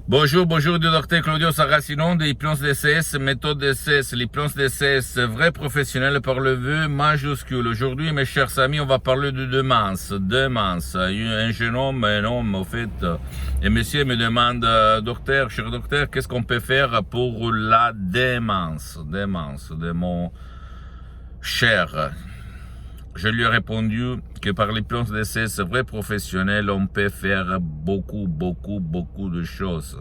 Bonjour, bonjour du docteur Claudio Saracino de l'hypnose DCS, méthode DCS, l'hypnose DCS, vrai professionnel par le vœu majuscule. Aujourd'hui, mes chers amis, on va parler de démence. Démence. Un jeune homme, un homme, au fait, et monsieur me demande, docteur, cher docteur, qu'est-ce qu'on peut faire pour la démence? Démence de mon cher. Je lui ai répondu que par l'hypnose DCS vrai professionnel, on peut faire beaucoup de choses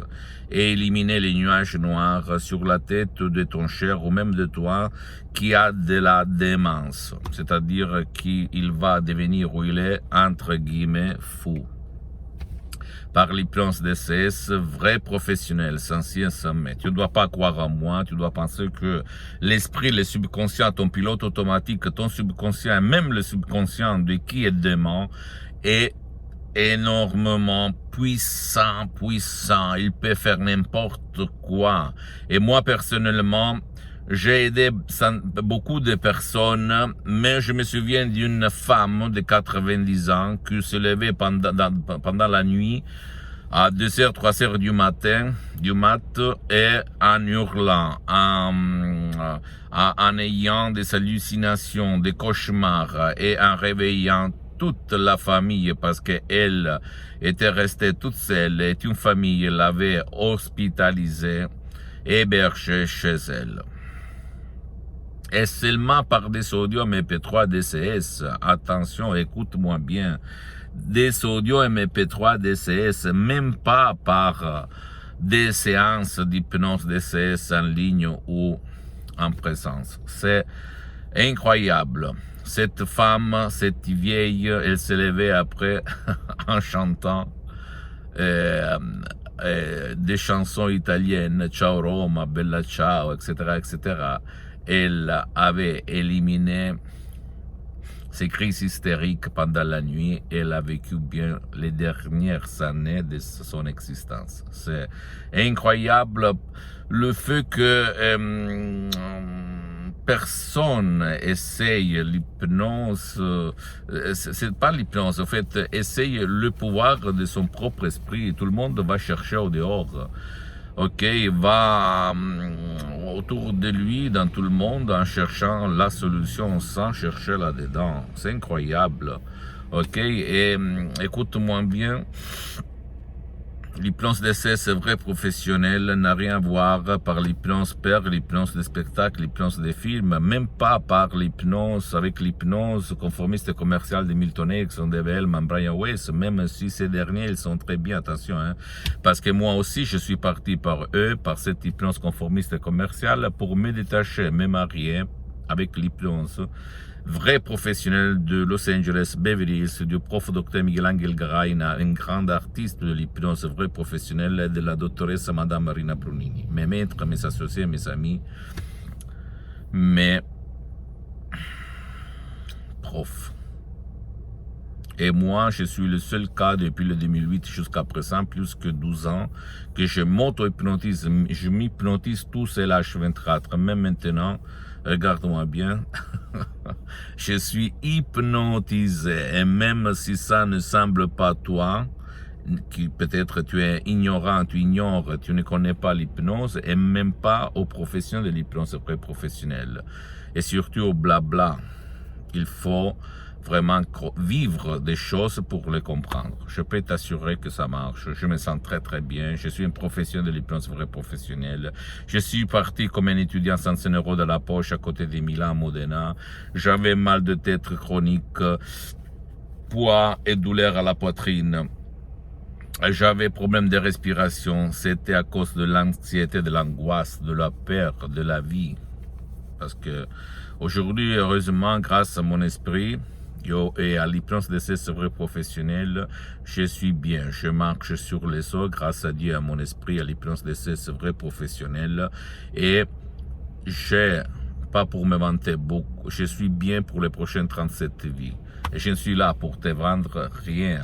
et éliminer les nuages noirs sur la tête de ton cher ou même de toi qui a de la démence, c'est-à-dire qu'il va devenir ou il est entre guillemets fou. Par l'hypnose DCS, vrai professionnel, sans si et sans mais. Tu ne dois pas croire en moi, tu dois penser que l'esprit, le subconscient, ton pilote automatique, ton subconscient, même le subconscient de qui est dément, est énormément puissant. Il peut faire n'importe quoi. Et moi, personnellement, j'ai aidé beaucoup de personnes, mais je me souviens d'une femme de 90 ans qui se levait pendant la nuit à 2h, 3h du matin, et en hurlant, en ayant des hallucinations, des cauchemars et en réveillant toute la famille parce qu'elle était restée toute seule et une famille l'avait hospitalisée, hébergée chez elle. Et seulement par des audios MP3 DCS, attention, écoute-moi bien, des audios MP3 DCS, même pas par des séances d'hypnose DCS en ligne ou en présence. C'est incroyable. Cette femme, cette vieille, elle s'est levée après en chantant des chansons italiennes, Ciao Roma, Bella Ciao, etc., etc. Elle avait éliminé ses crises hystériques pendant la nuit et elle a vécu bien les dernières années de son existence. C'est incroyable le fait que personne essaye l'hypnose, c'est pas l'hypnose, en fait, essaye le pouvoir de son propre esprit. Tout le monde va chercher au dehors. Ok, il va autour de lui, dans tout le monde, en cherchant la solution sans chercher là-dedans. C'est incroyable. Ok, et écoute-moi bien. L'hypnose DCS vrai professionnel n'a rien à voir par l'hypnose père, l'hypnose des spectacles, l'hypnose des films, même pas par l'hypnose avec l'hypnose conformiste commerciale de Milton Erickson, Dave Hellman, Brian Weiss, même si ces derniers, ils sont très bien, attention, hein, parce que moi aussi, je suis parti par eux, par cette hypnose conformiste commerciale, pour me détacher, me marier avec l'hypnose vrai professionnel de Los Angeles, Beverly Hills, du prof Dr Miguel Angel Graina, un grand artiste de l'hypnose vrai professionnel de la doctoresse Madame Marina Brunini. Mes maîtres, mes associés, mes amis, mes profs. Et moi, je suis le seul cas depuis le 2008 jusqu'à présent, plus que 12 ans, que je m'auto-hypnotise. Je m'hypnotise tout seul à H24. Même maintenant, regarde-moi bien, je suis hypnotisé. Et même si ça ne semble pas toi, qui peut-être tu es ignorant, tu ignores, tu ne connais pas l'hypnose, et même pas aux professions de l'hypnose pré-professionnelle. Et surtout au blabla. Il faut vraiment vivre des choses pour les comprendre. Je peux t'assurer que ça marche. Je me sens très bien. Je suis un professionnel de l'hypnose vrai professionnel. Je suis parti comme un étudiant sans 100 € de la poche à côté de Milan, Modena. J'avais mal de tête chronique, poids et douleur à la poitrine. J'avais problème de respiration. C'était à cause de l'anxiété, de l'angoisse, de la peur, de la vie. Parce que aujourd'hui, heureusement, grâce à mon esprit et à l'hypnose DCS vrai professionnel, je suis bien. Je marche sur les eaux grâce à Dieu, à mon esprit, à l'hypnose DCS vrai professionnel. Et j'ai, pas pour me vanter beaucoup, je suis bien pour les prochaines 37 vies. Et je ne suis là pour te vendre rien,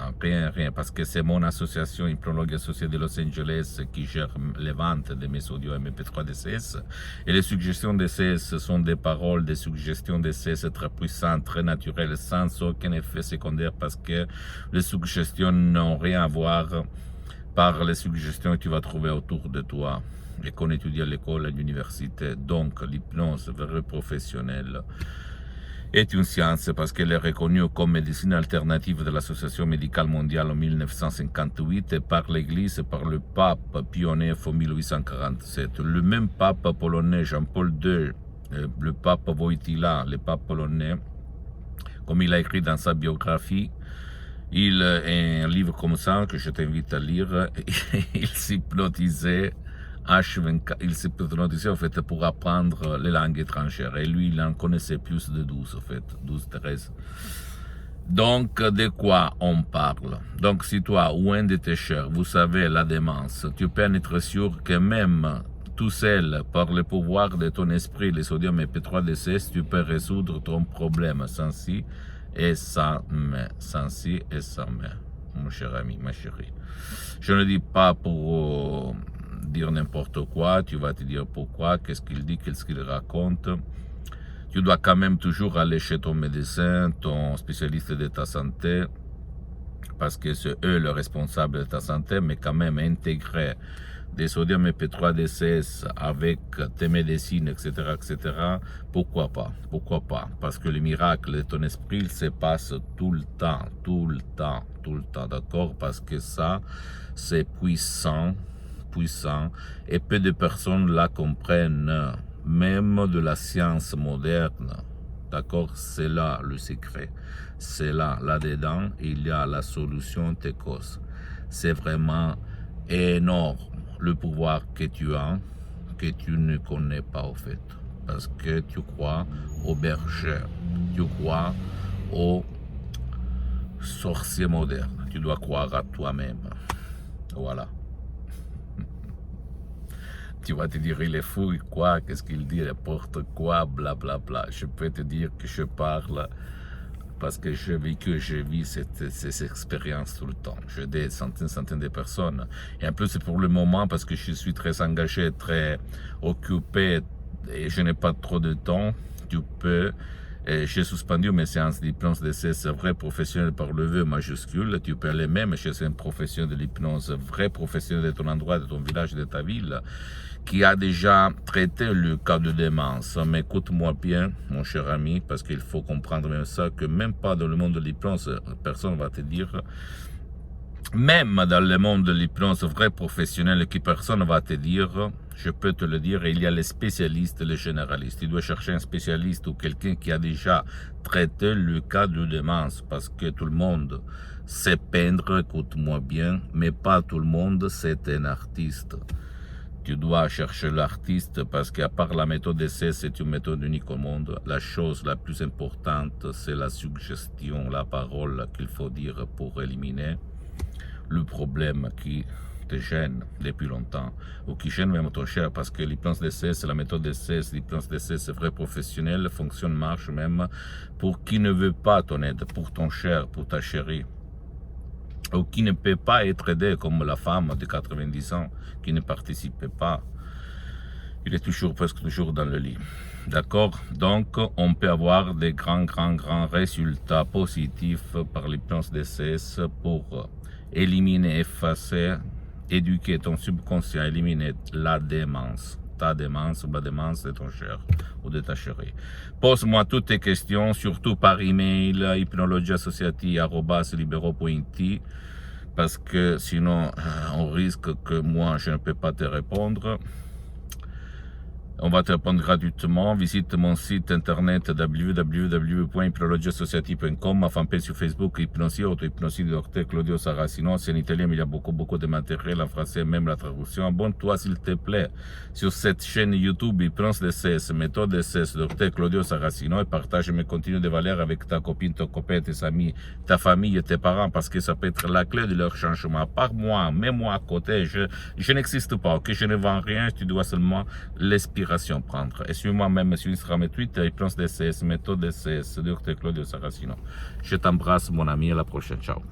parce que c'est mon association Hypnologue Associée de Los Angeles qui gère les ventes de mes audios MP3 DCS. Et les suggestions DCS sont des paroles, des suggestions DCS très puissantes, très naturelles, sans aucun effet secondaire, parce que les suggestions n'ont rien à voir par les suggestions que tu vas trouver autour de toi et qu'on étudie à l'école, à l'université. Donc, l'hypnose vraie professionnelle est une science parce qu'elle est reconnue comme médecine alternative de l'Association médicale mondiale en 1958 et par l'Église et par le pape Pie IX en 1847. Le même pape polonais Jean-Paul II, le pape Wojtyła, le pape polonais, comme il a écrit dans sa biographie, il un livre comme ça que je t'invite à lire, il s'hypnotisait H24, il s'hypnotisait en fait pour apprendre les langues étrangères et lui il en connaissait plus de 12 en fait, 12-13. Donc de quoi on parle? Donc si toi ou un de tes chers, vous savez la démence, tu peux en être sûr que même tout seul, par le pouvoir de ton esprit, le sodium P3DCS, tu peux résoudre ton problème sans si et sans mais, sans si et sans mais, mon cher ami, ma chérie. Je ne dis pas pour dire n'importe quoi, tu vas te dire pourquoi, qu'est-ce qu'il dit, qu'est-ce qu'il raconte. Tu dois quand même toujours aller chez ton médecin, ton spécialiste de ta santé, parce que c'est eux le responsable de ta santé, mais quand même intégrer des sodium P3DCS avec tes médecines, etc., pourquoi pas? Pourquoi pas? Parce que le miracle de ton esprit, il se passe tout le temps, d'accord? Parce que ça, c'est puissant, et peu de personnes la comprennent, même de la science moderne, d'accord? C'est là le secret, c'est là-dedans, il y a la solution tes causes. C'est vraiment énorme le pouvoir que tu as, que tu ne connais pas au fait, parce que tu crois aux bergers, tu crois aux sorciers modernes, tu dois croire à toi-même, voilà. Tu vas te dire, il est fou, quoi, qu'est-ce qu'il dit, n'importe quoi, blablabla. Bla, bla. Je peux te dire que je parle parce que j'ai vécu, j'ai vu ces expériences tout le temps. J'ai des centaines de personnes. Et en plus, c'est pour le moment, parce que je suis très engagé, très occupé et je n'ai pas trop de temps, tu peux... J'ai suspendu mes séances d'hypnose DCS vrai professionnel par le V majuscule. Tu peux aller même chez un professionnel de l'hypnose, vrai professionnel de ton endroit, de ton village, de ta ville, qui a déjà traité le cas de démence. Mais écoute-moi bien, mon cher ami, parce qu'il faut comprendre même ça, que même pas dans le monde de l'hypnose, personne ne va te dire... Même dans le monde de l'hypnose vrai professionnel, qui personne ne va te dire, je peux te le dire, il y a les spécialistes, les généralistes. Tu dois chercher un spécialiste ou quelqu'un qui a déjà traité le cas de démence, parce que tout le monde sait peindre, écoute-moi bien, mais pas tout le monde c'est un artiste. Tu dois chercher l'artiste parce qu'à part la méthode d'essai, c'est une méthode unique au monde. La chose la plus importante, c'est la suggestion, la parole qu'il faut dire pour éliminer le problème qui te gêne depuis longtemps, ou qui gêne même ton cher, parce que l'hypnose d'essai, c'est la méthode d'essai, l'hypnose d'essai, c'est vrai professionnel, fonctionne, marche même pour qui ne veut pas ton aide, pour ton cher, pour ta chérie, ou qui ne peut pas être aidé, comme la femme de 90 ans, qui ne participait pas. Il est presque toujours dans le lit. D'accord? Donc, on peut avoir des grands résultats positifs par l'hypnose d'essai pour éliminer, effacer, éduquer ton subconscient, éliminer la démence, ta démence ou la démence de ton cher ou de ta chérie. Pose-moi toutes tes questions, surtout par email, hypnologieassociative@libero.it, parce que sinon, on risque que moi, je ne peux pas te répondre. On va te répondre gratuitement. Visite mon site internet www.hypnologieassociative.com, ma fanpage sur Facebook, Hypnosie, auto-hypnosie du docteur Claudio Saracino. C'est en italien, mais il y a beaucoup de matériel en français, même la traduction. Abonne-toi, s'il te plaît, sur cette chaîne YouTube, Hypnose DCS, méthode DCS, docteur Claudio Saracino, et partage mes contenus de valeur avec ta copine, ton copain, tes amis, ta famille et tes parents, parce que ça peut être la clé de leur changement. Par moi, mets-moi à côté, je n'existe pas, ok, je ne vends rien, tu dois seulement l'inspiration prendre. Et suis-moi même sur Instagram et Twitter, Hypnose DCS, méthode DCS, Dr Claudio Saracino. Je t'embrasse, mon ami, à la prochaine. Ciao.